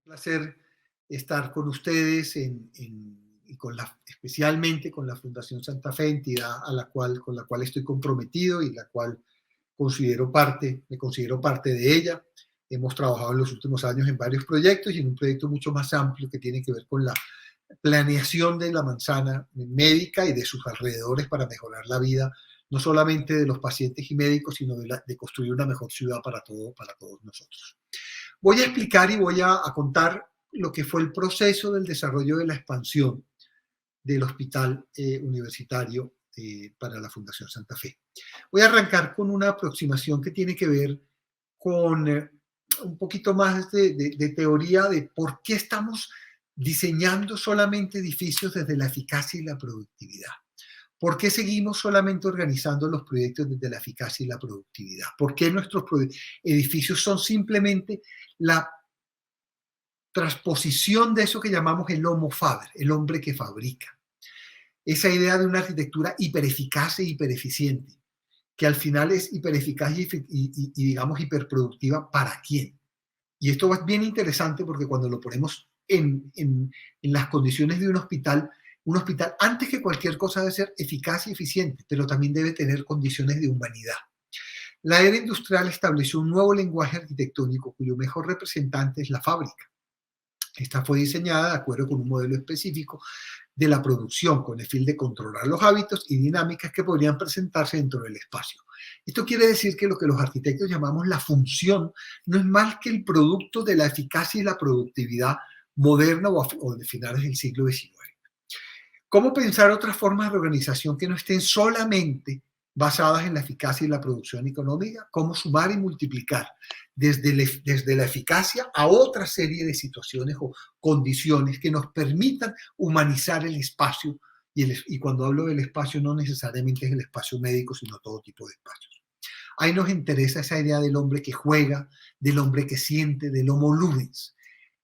Placer estar con ustedes y especialmente con la Fundación Santa Fe, entidad con la cual estoy comprometido y la cual me considero parte de ella. Hemos trabajado en los últimos años en varios proyectos y en un proyecto mucho más amplio que tiene que ver con la planeación de la manzana médica y de sus alrededores para mejorar la vida, no solamente de los pacientes y médicos, sino de construir una mejor ciudad para todos nosotros. Voy a explicar y voy a contar lo que fue el proceso del desarrollo de la expansión del hospital universitario para la Fundación Santa Fe. Voy a arrancar con una aproximación que tiene que ver con un poquito más de teoría de por qué estamos diseñando solamente edificios desde la eficacia y la productividad. ¿Por qué seguimos solamente organizando los proyectos desde la eficacia y la productividad? ¿Por qué nuestros edificios son simplemente la transposición de eso que llamamos el homo faber, el hombre que fabrica? Esa idea de una arquitectura hipereficaz e hipereficiente, que al final es hipereficaz y digamos hiperproductiva, ¿para quién? Y esto es bien interesante porque cuando lo ponemos en las condiciones de un hospital, antes que cualquier cosa debe ser eficaz y eficiente, pero también debe tener condiciones de humanidad. La era industrial estableció un nuevo lenguaje arquitectónico cuyo mejor representante es la fábrica. Esta fue diseñada de acuerdo con un modelo específico de la producción con el fin de controlar los hábitos y dinámicas que podrían presentarse dentro del espacio. Esto quiere decir que lo que los arquitectos llamamos la función no es más que el producto de la eficacia y la productividad moderna o de finales del siglo XIX. ¿Cómo pensar otras formas de organización que no estén solamente basadas en la eficacia y la producción económica? ¿Cómo sumar y multiplicar desde la eficacia a otra serie de situaciones o condiciones que nos permitan humanizar el espacio? Y cuando hablo del espacio no necesariamente es el espacio médico, sino todo tipo de espacios. Ahí nos interesa esa idea del hombre que juega, del hombre que siente, del homo ludens.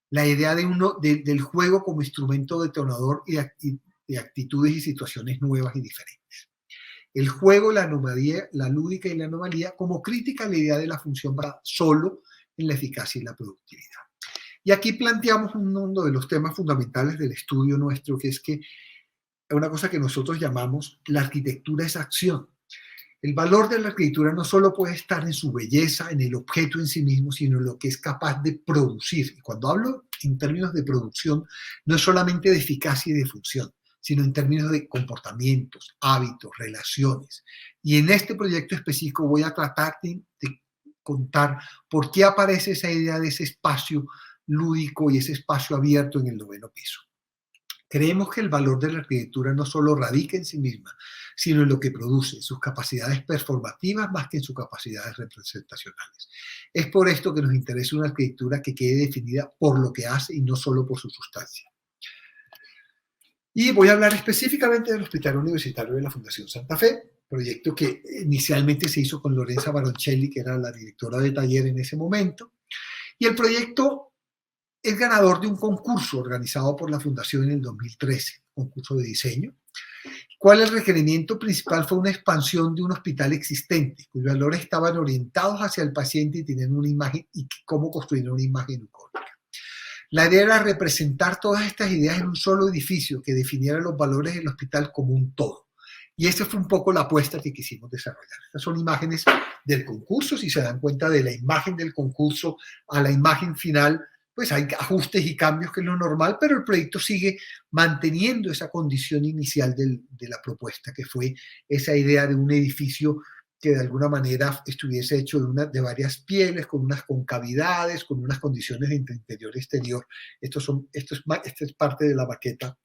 La idea del juego como instrumento detonador de actitudes y situaciones nuevas y diferentes. El juego, la anomalía, la lúdica y la anomalía como crítica a la idea de la función basada solo en la eficacia y la productividad. Y aquí planteamos uno de los temas fundamentales del estudio nuestro, que es que una cosa que nosotros llamamos la arquitectura es acción. El valor de la arquitectura no solo puede estar en su belleza, en el objeto en sí mismo, sino en lo que es capaz de producir. Y cuando hablo en términos de producción, no es solamente de eficacia y de función, sino en términos de comportamientos, hábitos, relaciones. Y en este proyecto específico voy a tratar de contar por qué aparece esa idea de ese espacio lúdico y ese espacio abierto en el 9º piso. Creemos que el valor de la arquitectura no solo radica en sí misma, sino en lo que produce, sus capacidades performativas más que en sus capacidades representacionales. Es por esto que nos interesa una arquitectura que quede definida por lo que hace y no solo por su sustancia. Y voy a hablar específicamente del Hospital Universitario de la Fundación Santa Fe, proyecto que inicialmente se hizo con Lorenza Baroncelli, que era la directora de taller en ese momento. Y el proyecto es ganador de un concurso organizado por la Fundación en el 2013, concurso de diseño. ¿Cuál es el requerimiento principal? Fue una expansión de un hospital existente, cuyos valores estaban orientados hacia el paciente y tenían una imagen y cómo construir una imagen icónica. La idea era representar todas estas ideas en un solo edificio que definiera los valores del hospital como un todo. Y esa fue un poco la apuesta que quisimos desarrollar. Estas son imágenes del concurso. Si se dan cuenta de la imagen del concurso a la imagen final, pues hay ajustes y cambios, que es lo normal, pero el proyecto sigue manteniendo esa condición inicial de la propuesta, que fue esa idea de un edificio que de alguna manera estuviese hecho de varias pieles, con unas concavidades, con unas condiciones de interior y exterior. Esto es parte de la maqueta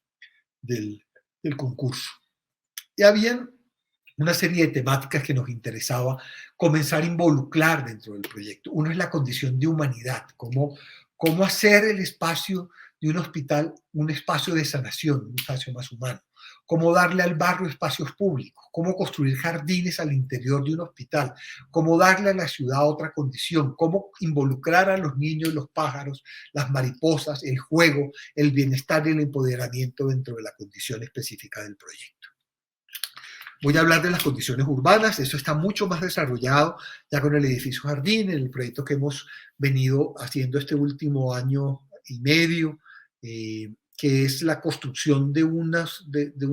del concurso. Y habían una serie de temáticas que nos interesaba comenzar a involucrar dentro del proyecto. Uno es la condición de humanidad, cómo hacer el espacio de un hospital un espacio de sanación, un espacio más humano. Cómo darle al barrio espacios públicos, cómo construir jardines al interior de un hospital, cómo darle a la ciudad otra condición, cómo involucrar a los niños, los pájaros, las mariposas, el juego, el bienestar y el empoderamiento dentro de la condición específica del proyecto. Voy a hablar de las condiciones urbanas. Eso está mucho más desarrollado ya con el edificio jardín, en el proyecto que hemos venido haciendo este último año y medio, que es la construcción de una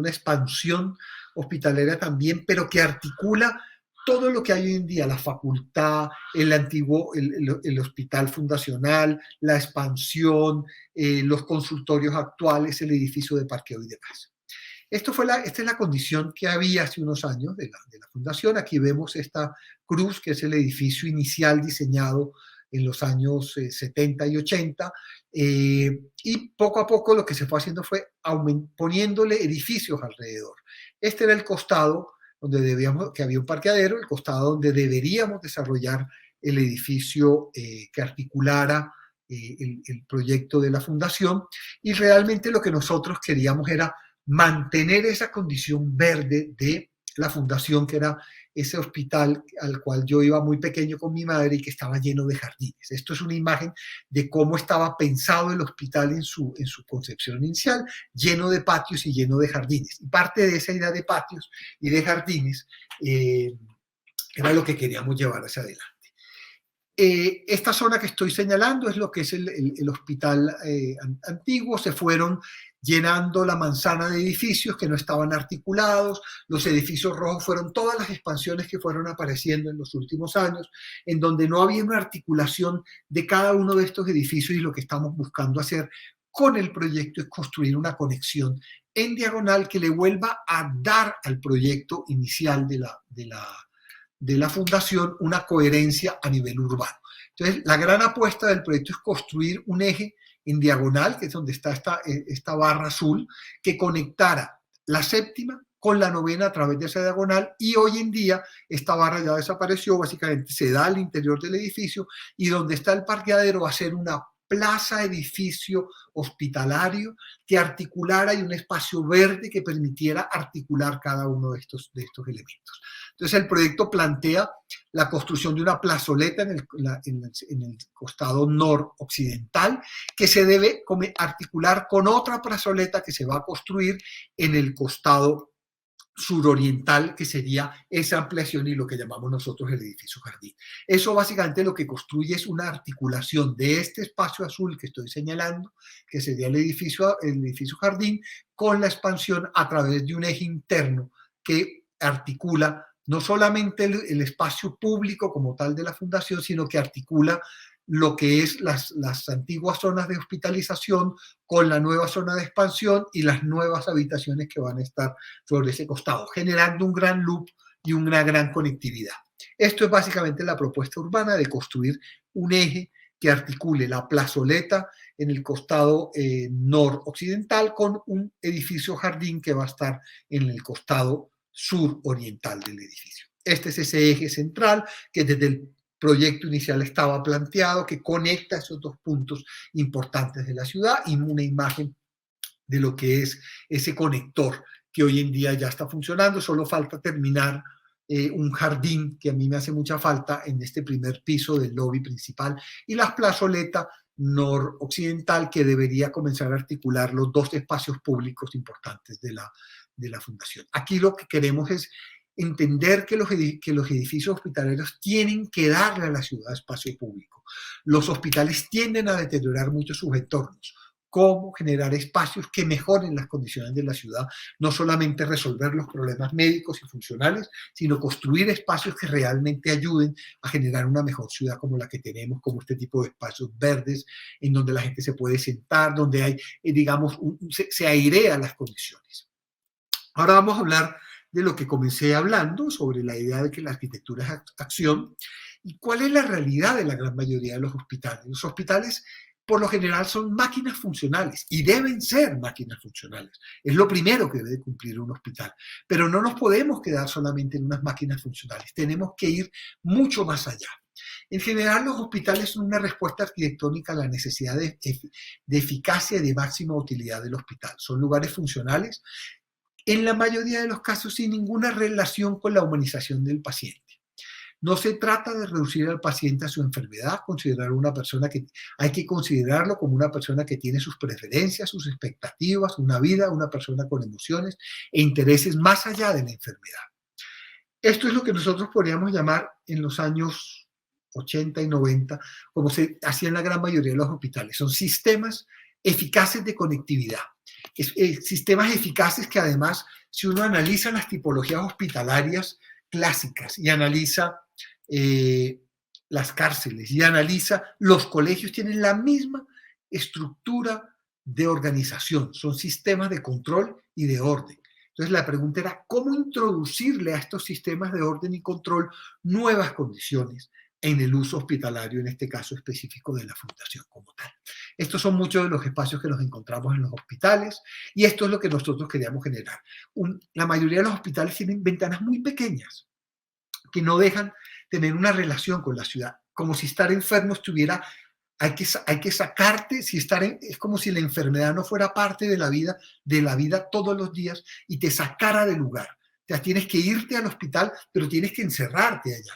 expansión hospitalaria también, pero que articula todo lo que hay hoy en día, la facultad, el antiguo, el hospital fundacional, la expansión, los consultorios actuales, el edificio de parqueo y demás. Esta es la condición que había hace unos años de la fundación. Aquí vemos esta cruz, que es el edificio inicial diseñado en los años 70 y 80, y poco a poco lo que se fue haciendo fue poniéndole edificios alrededor. Este era el costado donde que había un parqueadero, el costado donde deberíamos desarrollar el edificio que articulara el proyecto de la fundación, y realmente lo que nosotros queríamos era mantener esa condición verde de la fundación, que era ese hospital al cual yo iba muy pequeño con mi madre y que estaba lleno de jardines. Esto es una imagen de cómo estaba pensado el hospital en su concepción inicial, lleno de patios y lleno de jardines. Y parte de esa idea de patios y de jardines era lo que queríamos llevar hacia adelante. Esta zona que estoy señalando es lo que es el hospital antiguo. Se fueron llenando la manzana de edificios que no estaban articulados. Los edificios rojos fueron todas las expansiones que fueron apareciendo en los últimos años, en donde no había una articulación de cada uno de estos edificios, y lo que estamos buscando hacer con el proyecto es construir una conexión en diagonal que le vuelva a dar al proyecto inicial de la fundación una coherencia a nivel urbano. Entonces, la gran apuesta del proyecto es construir un eje en diagonal, que es donde está esta barra azul, que conectara la séptima con la novena a través de esa diagonal, y hoy en día esta barra ya desapareció, básicamente se da al interior del edificio, y donde está el parqueadero va a ser una plaza edificio hospitalario que articulara, y un espacio verde que permitiera articular cada uno de estos elementos. Entonces el proyecto plantea la construcción de una plazoleta en el costado noroccidental, que se debe articular con otra plazoleta que se va a construir en el costado suroriental, que sería esa ampliación y lo que llamamos nosotros el edificio jardín. Eso básicamente lo que construye es una articulación de este espacio azul que estoy señalando, que sería el edificio jardín, con la expansión a través de un eje interno que articula no solamente el espacio público como tal de la fundación, sino que articula lo que es las antiguas zonas de hospitalización con la nueva zona de expansión y las nuevas habitaciones que van a estar sobre ese costado, generando un gran loop y una gran conectividad. Esto es básicamente la propuesta urbana de construir un eje que articule la plazoleta en el costado noroccidental con un edificio jardín que va a estar en el costado suroriental del edificio. Este es ese eje central que desde el proyecto inicial estaba planteado, que conecta esos dos puntos importantes de la ciudad, y una imagen de lo que es ese conector que hoy en día ya está funcionando. Solo falta terminar un jardín que a mí me hace mucha falta en este primer piso del lobby principal, y la plazoleta noroccidental que debería comenzar a articular los dos espacios públicos importantes de la fundación. Aquí lo que queremos es entender que los edificios hospitalarios tienen que darle a la ciudad espacio público. Los hospitales tienden a deteriorar mucho sus entornos. Cómo generar espacios que mejoren las condiciones de la ciudad, no solamente resolver los problemas médicos y funcionales, sino construir espacios que realmente ayuden a generar una mejor ciudad como la que tenemos, como este tipo de espacios verdes en donde la gente se puede sentar, donde hay, digamos, se airean las condiciones. Ahora vamos a hablar de lo que comencé hablando sobre la idea de que la arquitectura es acción, y cuál es la realidad de la gran mayoría de los hospitales. Los hospitales, por lo general, son máquinas funcionales y deben ser máquinas funcionales. Es lo primero que debe cumplir un hospital. Pero no nos podemos quedar solamente en unas máquinas funcionales. Tenemos que ir mucho más allá. En general, los hospitales son una respuesta arquitectónica a la necesidad de eficacia y de máxima utilidad del hospital. Son lugares funcionales, en la mayoría de los casos sin ninguna relación con la humanización del paciente. No se trata de reducir al paciente a su enfermedad, hay que considerarlo como una persona que tiene sus preferencias, sus expectativas, una vida, una persona con emociones e intereses más allá de la enfermedad. Esto es lo que nosotros podríamos llamar en los años 80 y 90, como se hacía en la gran mayoría de los hospitales. Son sistemas eficaces de conectividad. Sistemas eficaces que además, si uno analiza las tipologías hospitalarias clásicas y analiza las cárceles y analiza los colegios, tienen la misma estructura de organización, son sistemas de control y de orden. Entonces la pregunta era, ¿cómo introducirle a estos sistemas de orden y control nuevas condiciones en el uso hospitalario, en este caso específico de la fundación como tal? Estos son muchos de los espacios que nos encontramos en los hospitales y esto es lo que nosotros queríamos generar. La mayoría de los hospitales tienen ventanas muy pequeñas que no dejan tener una relación con la ciudad, como si estar enfermo estuviera, hay que sacarte, si es como si la enfermedad no fuera parte de la vida todos los días y te sacara del lugar. O sea, tienes que irte al hospital, pero tienes que encerrarte allá.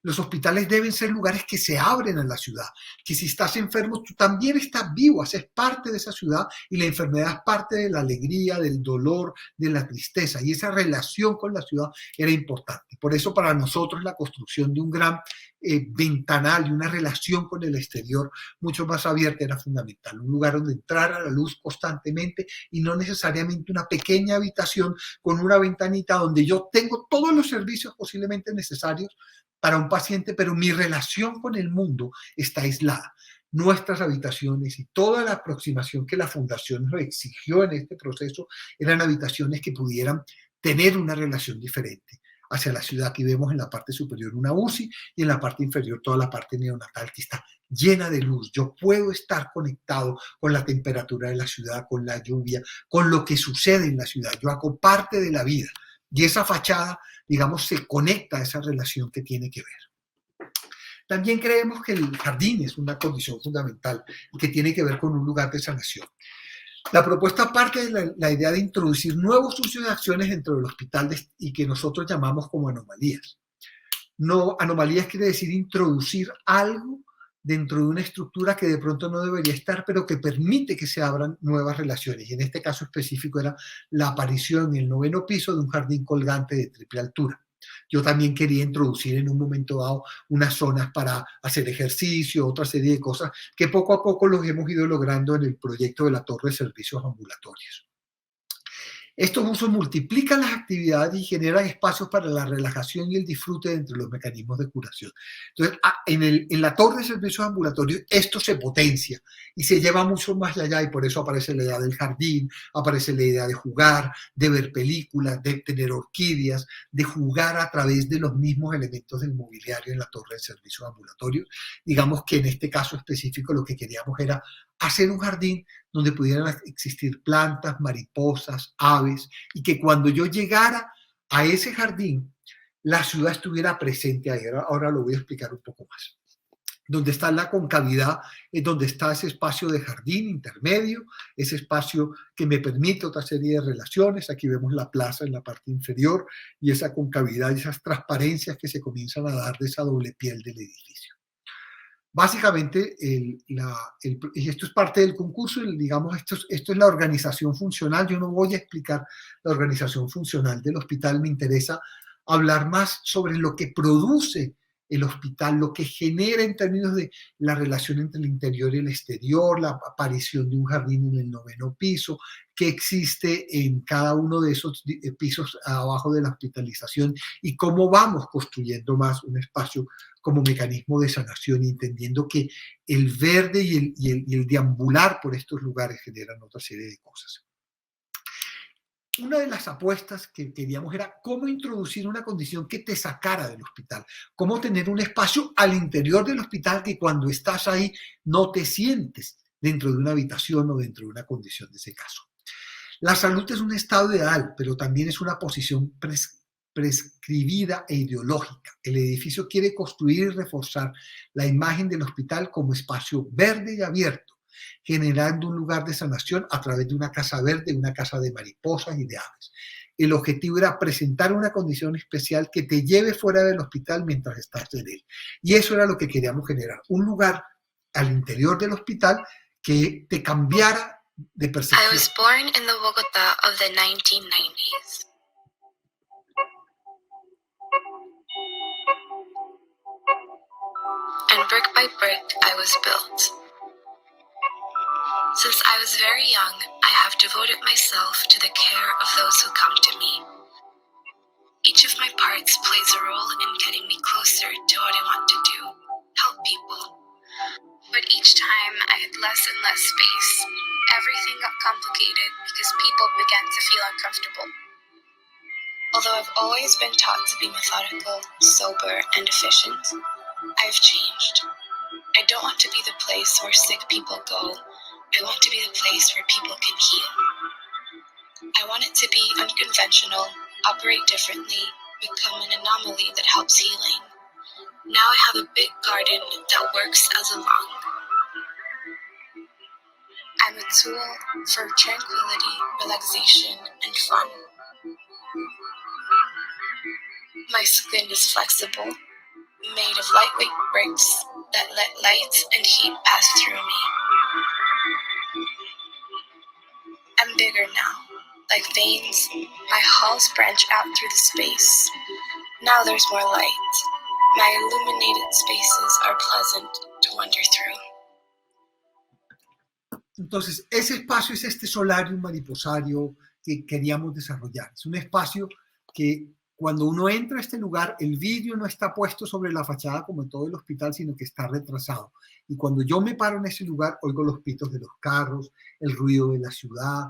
Los hospitales deben ser lugares que se abren a la ciudad, que si estás enfermo, tú también estás vivo, haces parte de esa ciudad y la enfermedad es parte de la alegría, del dolor, de la tristeza. Y esa relación con la ciudad era importante. Por eso para nosotros la construcción de un gran ventanal y una relación con el exterior mucho más abierta era fundamental. Un lugar donde entrara la luz constantemente y no necesariamente una pequeña habitación con una ventanita donde yo tengo todos los servicios posiblemente necesarios para un paciente, pero mi relación con el mundo está aislada. Nuestras habitaciones y toda la aproximación que la Fundación nos exigió en este proceso eran habitaciones que pudieran tener una relación diferente hacia la ciudad. Aquí vemos en la parte superior una UCI y en la parte inferior toda la parte neonatal que está llena de luz. Yo puedo estar conectado con la temperatura de la ciudad, con la lluvia, con lo que sucede en la ciudad. Yo hago parte de la vida y esa fachada, digamos, se conecta a esa relación que tiene que ver. También creemos que el jardín es una condición fundamental y que tiene que ver con un lugar de sanación. La propuesta parte de la idea de introducir nuevos usos de acciones dentro del hospital y que nosotros llamamos como anomalías. No, anomalías quiere decir introducir algo dentro de una estructura que de pronto no debería estar, pero que permite que se abran nuevas relaciones. Y en este caso específico era la aparición en el 9º piso de un jardín colgante de triple altura. Yo también quería introducir en un momento dado unas zonas para hacer ejercicio, otra serie de cosas que poco a poco los hemos ido logrando en el proyecto de la Torre de Servicios Ambulatorios. Estos usos multiplican las actividades y generan espacios para la relajación y el disfrute entre los mecanismos de curación. Entonces, en la torre de servicios ambulatorios, esto se potencia y se lleva mucho más allá y por eso aparece la idea del jardín, aparece la idea de jugar, de ver películas, de tener orquídeas, de jugar a través de los mismos elementos del mobiliario en la torre de servicios ambulatorios. Digamos que en este caso específico lo que queríamos era hacer un jardín donde pudieran existir plantas, mariposas, aves, y que cuando yo llegara a ese jardín, la ciudad estuviera presente ahí. Ahora lo voy a explicar un poco más. Donde está la concavidad es donde está ese espacio de jardín intermedio, ese espacio que me permite otra serie de relaciones. Aquí vemos la plaza en la parte inferior y esa concavidad y esas transparencias que se comienzan a dar de esa doble piel del edificio. Básicamente, y esto es parte del concurso, digamos, esto es la organización funcional. Yo no voy a explicar la organización funcional del hospital, me interesa hablar más sobre lo que produce el hospital, lo que genera en términos de la relación entre el interior y el exterior, la aparición de un jardín en el 9º piso, que existe en cada uno de esos pisos abajo de la hospitalización y cómo vamos construyendo más un espacio como mecanismo de sanación y entendiendo que el verde y el deambular por estos lugares generan otra serie de cosas. Una de las apuestas que queríamos era cómo introducir una condición que te sacara del hospital, cómo tener un espacio al interior del hospital que cuando estás ahí no te sientes dentro de una habitación o dentro de una condición de ese caso. La salud es un estado ideal, pero también es una posición prescribida e ideológica. El edificio quiere construir y reforzar la imagen del hospital como espacio verde y abierto, generando un lugar de sanación a través de una casa verde, una casa de mariposas y de aves. El objetivo era presentar una condición especial que te lleve fuera del hospital mientras estás en él. Y eso era lo que queríamos generar, un lugar al interior del hospital que te cambiara de percepción. I was born in the Bogota of the 1990s. brick by brick, I was built. Since I was very young, I have devoted myself to the care of those who come to me. Each of my parts plays a role in getting me closer to what I want to do, help people. But each time I had less and less space, everything got complicated because people began to feel uncomfortable. Although I've always been taught to be methodical, sober, and efficient, I've changed. I don't want to be the place where sick people go. I want to be the place where people can heal. I want it to be unconventional, operate differently, become an anomaly that helps healing. Now I have a big garden that works as a lung. I'm a tool for tranquility, relaxation, and fun. My skin is flexible, made of lightweight bricks that let light and heat pass through me. I'm bigger now. Like veins, my halls branch out through the space. Now there's more light. My illuminated spaces are pleasant to wander through. Entonces, ese espacio es este solarium mariposario que queríamos desarrollar. Es un espacio que cuando uno entra a este lugar, el vidrio no está puesto sobre la fachada como en todo el hospital, sino que está retrasado. Y cuando yo me paro en ese lugar, oigo los pitos de los carros, el ruido de la ciudad.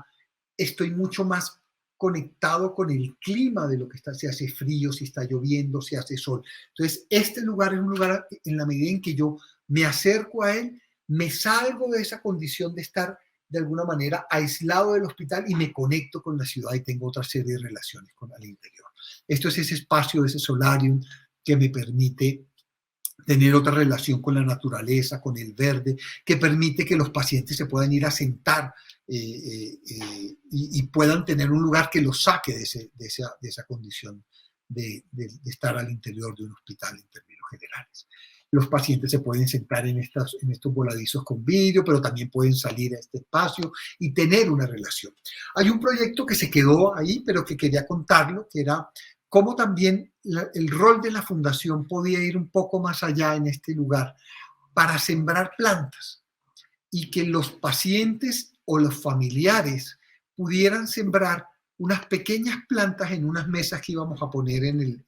Estoy mucho más conectado con el clima de lo que está, si hace frío, si está lloviendo, si hace sol. Entonces, este lugar es un lugar en la medida en que yo me acerco a él, me salgo de esa condición de estar de alguna manera aislado del hospital y me conecto con la ciudad y tengo otra serie de relaciones con el interior. Esto es ese espacio, ese solarium que me permite tener otra relación con la naturaleza, con el verde, que permite que los pacientes se puedan ir a sentar y puedan tener un lugar que los saque de esa condición de estar al interior de un hospital en términos generales. Los pacientes se pueden sentar en estos voladizos con vidrio, pero también pueden salir a este espacio y tener una relación. Hay un proyecto que se quedó ahí, pero que quería contarlo, que era cómo también el rol de la fundación podía ir un poco más allá en este lugar para sembrar plantas y que los pacientes o los familiares pudieran sembrar unas pequeñas plantas en unas mesas que íbamos a poner en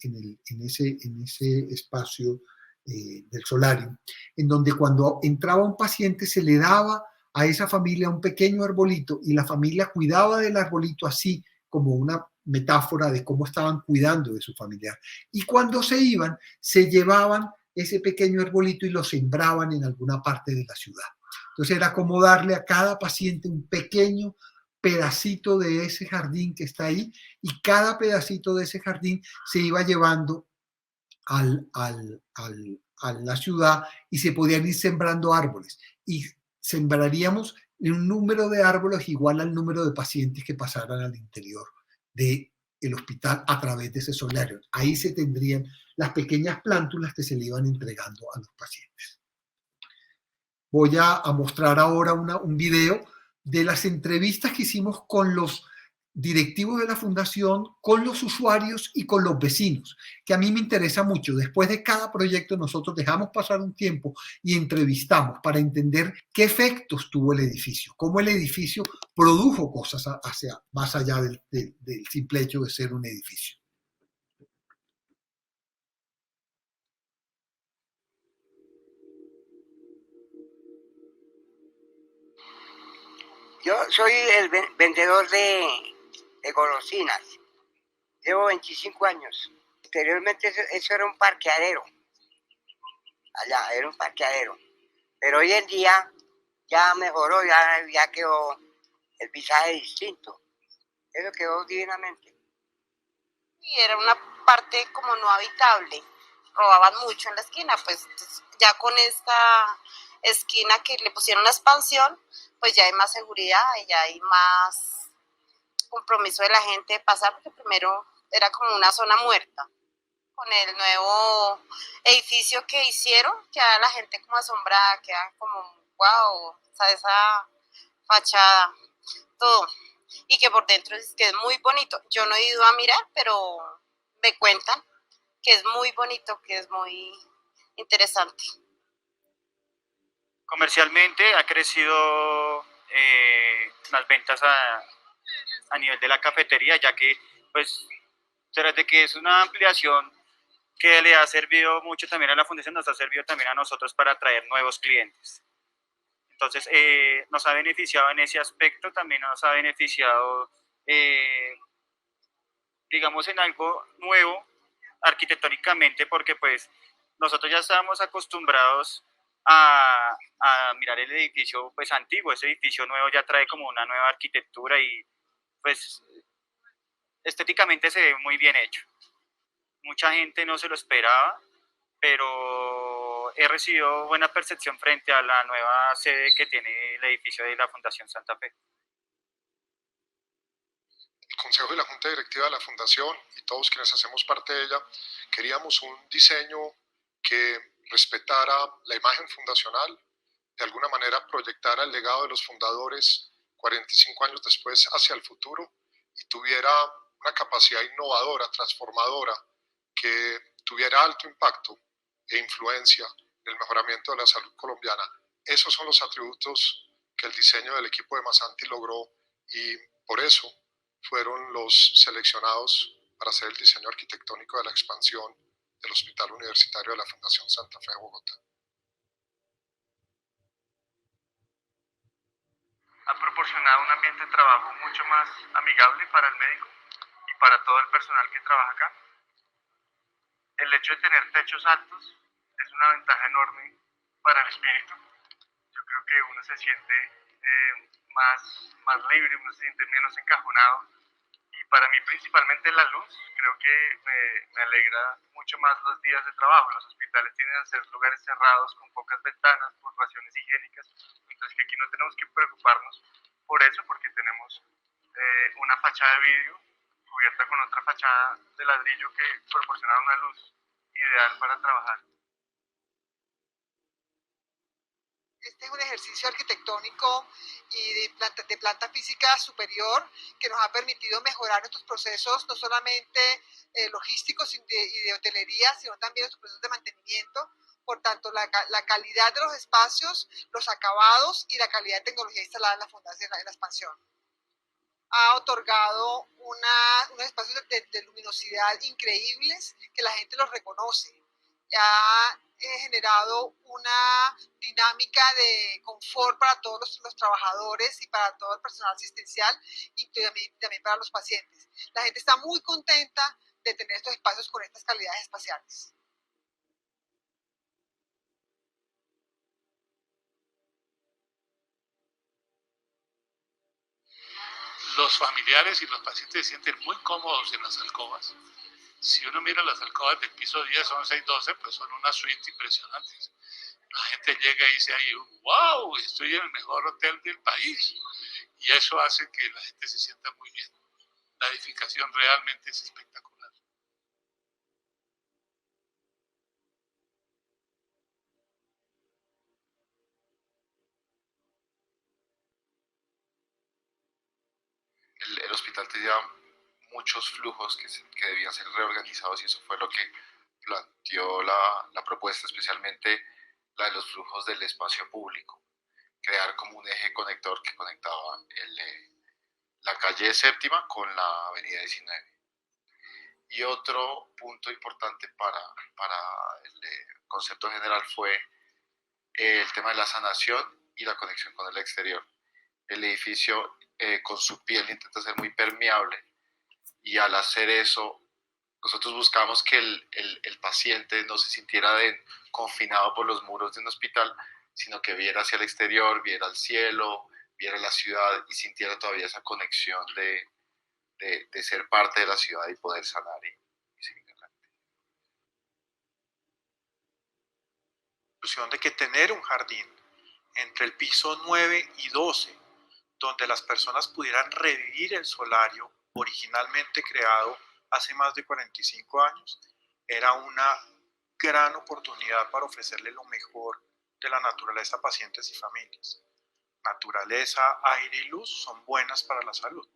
ese espacio del solarium, en donde cuando entraba un paciente se le daba a esa familia un pequeño arbolito y la familia cuidaba del arbolito así como una metáfora de cómo estaban cuidando de su familiar. Y cuando se iban, se llevaban ese pequeño arbolito y lo sembraban en alguna parte de la ciudad. Entonces era como darle a cada paciente un pequeño pedacito de ese jardín que está ahí y cada pedacito de ese jardín se iba llevando a la ciudad y se podían ir sembrando árboles y sembraríamos un número de árboles igual al número de pacientes que pasaran al interior del hospital a través de ese solarium. Ahí se tendrían las pequeñas plántulas que se le iban entregando a los pacientes. Voy a mostrar ahora un video de las entrevistas que hicimos con los directivos de la fundación, con los usuarios y con los vecinos, que a mí me interesa mucho. Después de cada proyecto nosotros dejamos pasar un tiempo y entrevistamos para entender qué efectos tuvo el edificio, cómo el edificio produjo cosas más allá del simple hecho de ser un edificio. Yo soy el vendedor de golosinas. Llevo 25 años. Anteriormente eso era un parqueadero. Allá era un parqueadero. Pero hoy en día ya mejoró, ya quedó el visaje distinto. Eso quedó divinamente. Y era una parte como no habitable. Robaban mucho en la esquina, pues ya con esta esquina que le pusieron la expansión, pues ya hay más seguridad y ya hay más compromiso de la gente de pasar, porque primero era como una zona muerta. Con el nuevo edificio que hicieron, queda la gente como asombrada, queda como, wow, o sea, esa fachada, todo. Y que por dentro es que es muy bonito. Yo no he ido a mirar, pero me cuentan que es muy bonito, que es muy interesante. Comercialmente ha crecido las ventas a nivel de la cafetería, ya que pues tras de que es una ampliación que le ha servido mucho también a la fundación, nos ha servido también a nosotros para atraer nuevos clientes. Entonces, nos ha beneficiado en ese aspecto, también nos ha beneficiado, digamos, en algo nuevo arquitectónicamente, porque pues nosotros ya estábamos acostumbrados a mirar el edificio pues antiguo. Ese edificio nuevo ya trae como una nueva arquitectura y pues estéticamente se ve muy bien hecho. Mucha gente no se lo esperaba, pero he recibido buena percepción frente a la nueva sede que tiene el edificio de la Fundación Santa Fe. El Consejo y la Junta Directiva de la Fundación y todos quienes hacemos parte de ella, queríamos un diseño que respetara la imagen fundacional, de alguna manera proyectara el legado de los fundadores 45 años después hacia el futuro y tuviera una capacidad innovadora, transformadora, que tuviera alto impacto e influencia en el mejoramiento de la salud colombiana. Esos son los atributos que el diseño del equipo de Masanti logró y por eso fueron los seleccionados para hacer el diseño arquitectónico de la expansión del Hospital Universitario de la Fundación Santa Fe de Bogotá. Ha proporcionado un ambiente de trabajo mucho más amigable para el médico y para todo el personal que trabaja acá. El hecho de tener techos altos es una ventaja enorme para el espíritu. Yo creo que uno se siente más libre, uno se siente menos encajonado. Y para mí principalmente la luz, creo que me alegra mucho más los días de trabajo. Los hospitales tienden a ser lugares cerrados con pocas ventanas por razones higiénicas, mientras que aquí no tenemos que preocuparnos por eso porque tenemos una fachada de vidrio cubierta con otra fachada de ladrillo que proporciona una luz ideal para trabajar. Este es un ejercicio arquitectónico y de planta física superior que nos ha permitido mejorar nuestros procesos, no solamente logísticos y de hotelería, sino también nuestros procesos de mantenimiento. Por tanto, la calidad de los espacios, los acabados y la calidad de tecnología instalada en la fundación, en la expansión, ha otorgado unos espacios de luminosidad increíbles que la gente los reconoce. Ha generado una dinámica de confort para todos los trabajadores y para todo el personal asistencial y también para los pacientes. La gente está muy contenta de tener estos espacios con estas calidades espaciales. Los familiares y los pacientes se sienten muy cómodos en las alcobas. Si uno mira las alcobas del piso 10, 11 y 12, pues son unas suites impresionantes. La gente llega y dice ahí, wow, estoy en el mejor hotel del país. Y eso hace que la gente se sienta muy bien. La edificación realmente es espectacular. El hospital tenía muchos flujos que debían ser reorganizados y eso fue lo que planteó la propuesta, especialmente la de los flujos del espacio público. Crear como un eje conector que conectaba la calle Séptima con la avenida 19. Y otro punto importante para el concepto general fue el tema de la sanación y la conexión con el exterior. El edificio con su piel intenta ser muy permeable y al hacer eso nosotros buscamos que el paciente no se sintiera confinado por los muros de un hospital, sino que viera hacia el exterior, viera el cielo, viera la ciudad y sintiera todavía esa conexión de ser parte de la ciudad y poder sanar y seguir adelante. La solución de que tener un jardín entre el piso 9 y 12, donde las personas pudieran revivir el solario originalmente creado hace más de 45 años, era una gran oportunidad para ofrecerle lo mejor de la naturaleza a pacientes y familias. Naturaleza, aire y luz son buenas para la salud.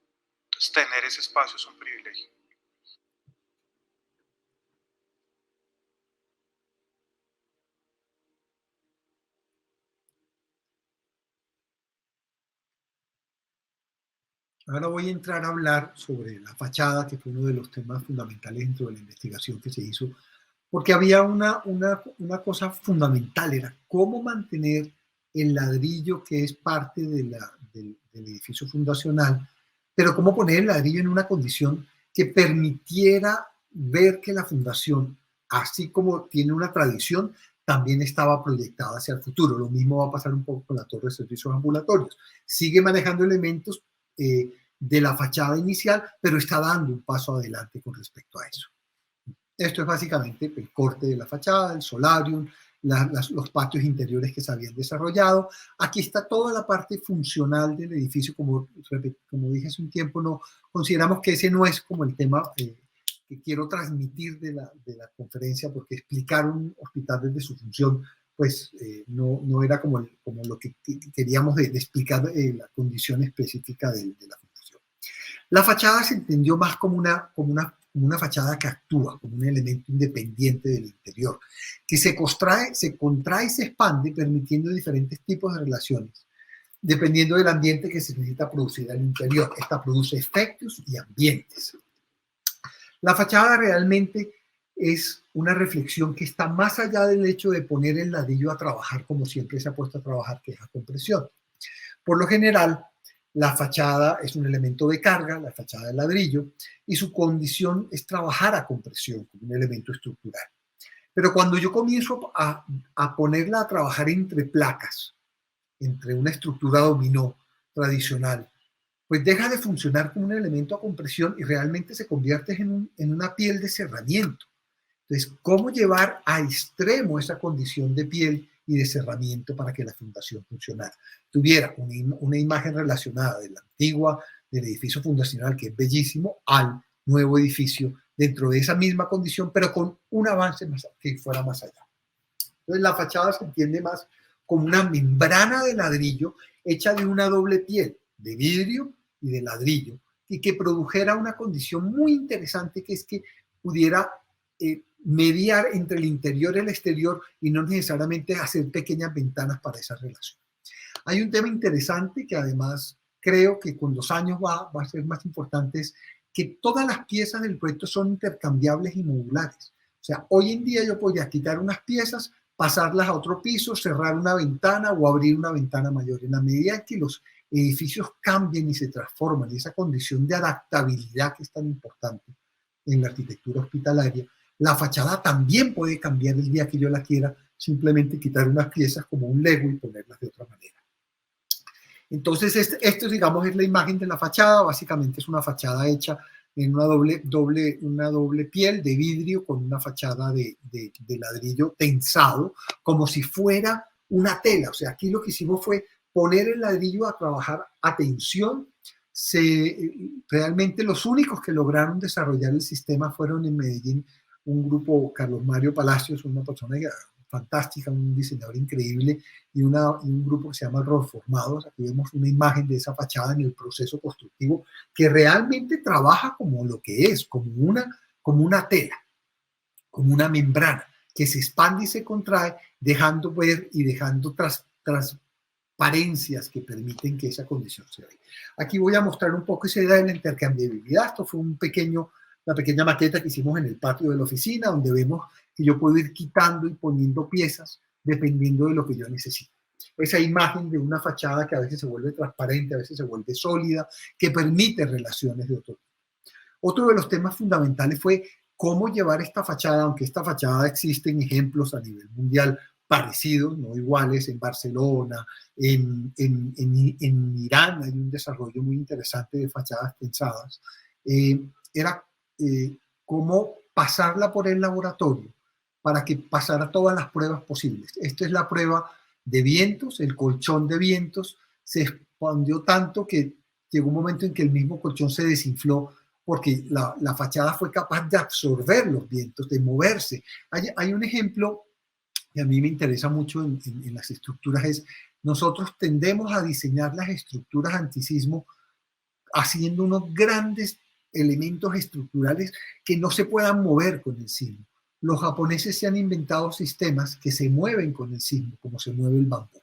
Entonces, tener ese espacio es un privilegio. Ahora voy a entrar a hablar sobre la fachada, que fue uno de los temas fundamentales dentro de la investigación que se hizo, porque había una cosa fundamental, era cómo mantener el ladrillo que es parte del edificio fundacional, pero cómo poner el ladrillo en una condición que permitiera ver que la fundación, así como tiene una tradición, también estaba proyectada hacia el futuro. Lo mismo va a pasar un poco con la torre de servicios ambulatorios. Sigue manejando elementos de la fachada inicial, pero está dando un paso adelante con respecto a eso. Esto es básicamente el corte de la fachada, el solarium, los patios interiores que se habían desarrollado. Aquí está toda la parte funcional del edificio. Como dije hace un tiempo, no consideramos que ese no es como el tema que quiero transmitir de la conferencia, porque explicar un hospital desde su función pues no era como lo que queríamos de explicar la condición específica de la fundación. La fachada se entendió más como una fachada que actúa, como un elemento independiente del interior, que se contrae y se expande, permitiendo diferentes tipos de relaciones, dependiendo del ambiente que se necesita producir al interior. Esta produce efectos y ambientes. La fachada realmente es una reflexión que está más allá del hecho de poner el ladrillo a trabajar como siempre se ha puesto a trabajar, que es a compresión. Por lo general, la fachada es un elemento de carga, la fachada de ladrillo, y su condición es trabajar a compresión como un elemento estructural. Pero cuando yo comienzo a ponerla a trabajar entre placas, entre una estructura dominó tradicional, pues deja de funcionar como un elemento a compresión y realmente se convierte en una piel de cerramiento. Entonces, ¿cómo llevar a extremo esa condición de piel y de cerramiento para que la fundación funcionara? Tuviera una imagen relacionada del edificio fundacional, que es bellísimo, al nuevo edificio dentro de esa misma condición, pero con un avance que fuera más allá. Entonces, la fachada se entiende más como una membrana de ladrillo hecha de una doble piel, de vidrio y de ladrillo, y que produjera una condición muy interesante, que es que pudiera mediar entre el interior y el exterior y no necesariamente hacer pequeñas ventanas para esa relación. Hay un tema interesante que además creo que con los años va a ser más importante, es que todas las piezas del proyecto son intercambiables y modulares. O sea, hoy en día yo podría quitar unas piezas, pasarlas a otro piso, cerrar una ventana o abrir una ventana mayor. En la medida en que los edificios cambien y se transforman, y esa condición de adaptabilidad que es tan importante en la arquitectura hospitalaria, la fachada también puede cambiar el día que yo la quiera, simplemente quitar unas piezas como un Lego y ponerlas de otra manera. Entonces, esto digamos, es la imagen de la fachada. Básicamente es una fachada hecha en una doble piel de vidrio con una fachada de ladrillo tensado, como si fuera una tela. O sea, aquí lo que hicimos fue poner el ladrillo a trabajar a tensión. Realmente los únicos que lograron desarrollar el sistema fueron en Medellín un grupo, Carlos Mario Palacios, una persona fantástica, un diseñador increíble, y un grupo que se llama Reformados. Aquí vemos una imagen de esa fachada en el proceso constructivo, que realmente trabaja como lo que es, como una tela, como una membrana, que se expande y se contrae, dejando ver y dejando transparencias que permiten que esa condición se vea. Aquí voy a mostrar un poco esa idea de la intercambiabilidad. Esto fue una pequeña maqueta que hicimos en el patio de la oficina, donde vemos que yo puedo ir quitando y poniendo piezas dependiendo de lo que yo necesito. Esa imagen de una fachada que a veces se vuelve transparente, a veces se vuelve sólida, que permite relaciones de otro tipo. Otro de los temas fundamentales fue cómo llevar esta fachada, aunque esta fachada existen ejemplos a nivel mundial parecidos, no iguales, en Barcelona, en Irán hay un desarrollo muy interesante de fachadas pensadas. Era cómo pasarla por el laboratorio para que pasara todas las pruebas posibles. Esta es la prueba de vientos. El colchón de vientos se expandió tanto que llegó un momento en que el mismo colchón se desinfló, porque la fachada fue capaz de absorber los vientos, de moverse. Hay un ejemplo que a mí me interesa mucho en las estructuras, es nosotros tendemos a diseñar las estructuras antisismo haciendo unos grandes elementos estructurales que no se puedan mover con el sismo. Los japoneses se han inventado sistemas que se mueven con el sismo, como se mueve el bambú.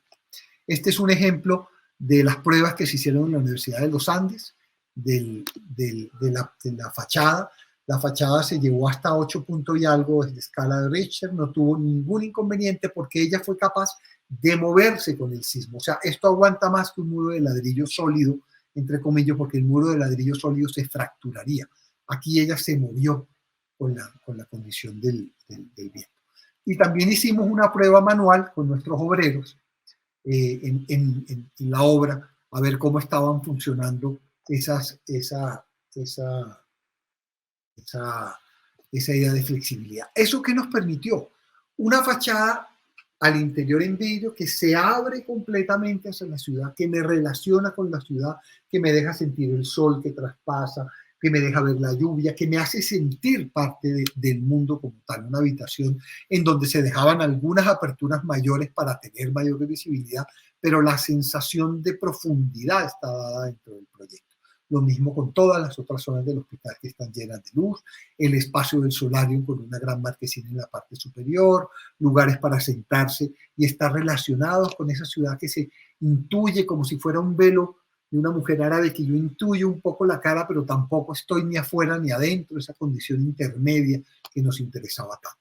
Este es un ejemplo de las pruebas que se hicieron en la Universidad de los Andes. la fachada. La fachada se llevó hasta 8 puntos y algo de escala de Richter, no tuvo ningún inconveniente porque ella fue capaz de moverse con el sismo. O sea, esto aguanta más que un muro de ladrillo sólido, entre comillas, porque el muro de ladrillo sólido se fracturaría. Aquí ella se movió con la condición del viento. Y también hicimos una prueba manual con nuestros obreros en la obra, a ver cómo estaban funcionando esa idea de flexibilidad. ¿Eso qué nos permitió? Una fachada al interior en vidrio que se abre completamente hacia la ciudad, que me relaciona con la ciudad, que me deja sentir el sol que traspasa, que me deja ver la lluvia, que me hace sentir parte del mundo como tal. Una habitación en donde se dejaban algunas aperturas mayores para tener mayor visibilidad, pero la sensación de profundidad está dada dentro del proyecto. Lo mismo con todas las otras zonas del hospital que están llenas de luz, el espacio del solarium con una gran marquesina en la parte superior, lugares para sentarse y estar relacionados con esa ciudad que se intuye como si fuera un velo de una mujer árabe, que yo intuyo un poco la cara, pero tampoco estoy ni afuera ni adentro, esa condición intermedia que nos interesaba tanto.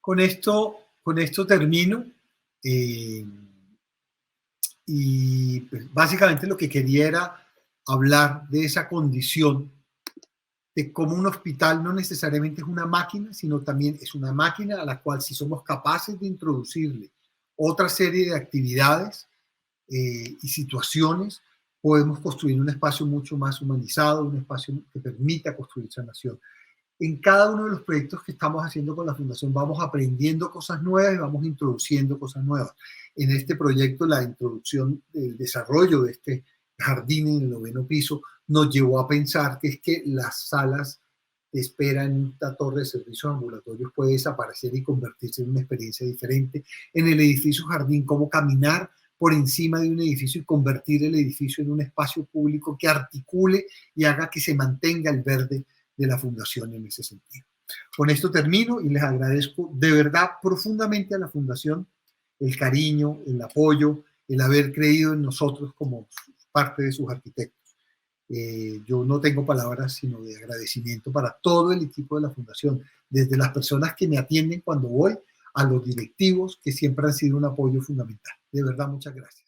Con esto termino. Y pues, básicamente lo que quería era hablar de esa condición de cómo un hospital no necesariamente es una máquina, sino también es una máquina a la cual, si somos capaces de introducirle otra serie de actividades y situaciones, podemos construir un espacio mucho más humanizado, un espacio que permita construir sanación. En cada uno de los proyectos que estamos haciendo con la Fundación vamos aprendiendo cosas nuevas y vamos introduciendo cosas nuevas. En este proyecto, la introducción, el desarrollo de este jardín en el 9º piso nos llevó a pensar que es que las salas de espera en una torre de servicios ambulatorios puede desaparecer y convertirse en una experiencia diferente. En el edificio jardín, cómo caminar por encima de un edificio y convertir el edificio en un espacio público que articule y haga que se mantenga el verde de la Fundación en ese sentido. Con esto termino y les agradezco de verdad profundamente a la Fundación el cariño, el apoyo, el haber creído en nosotros como parte de sus arquitectos. Yo no tengo palabras sino de agradecimiento para todo el equipo de la Fundación, desde las personas que me atienden cuando voy a los directivos que siempre han sido un apoyo fundamental. De verdad, muchas gracias.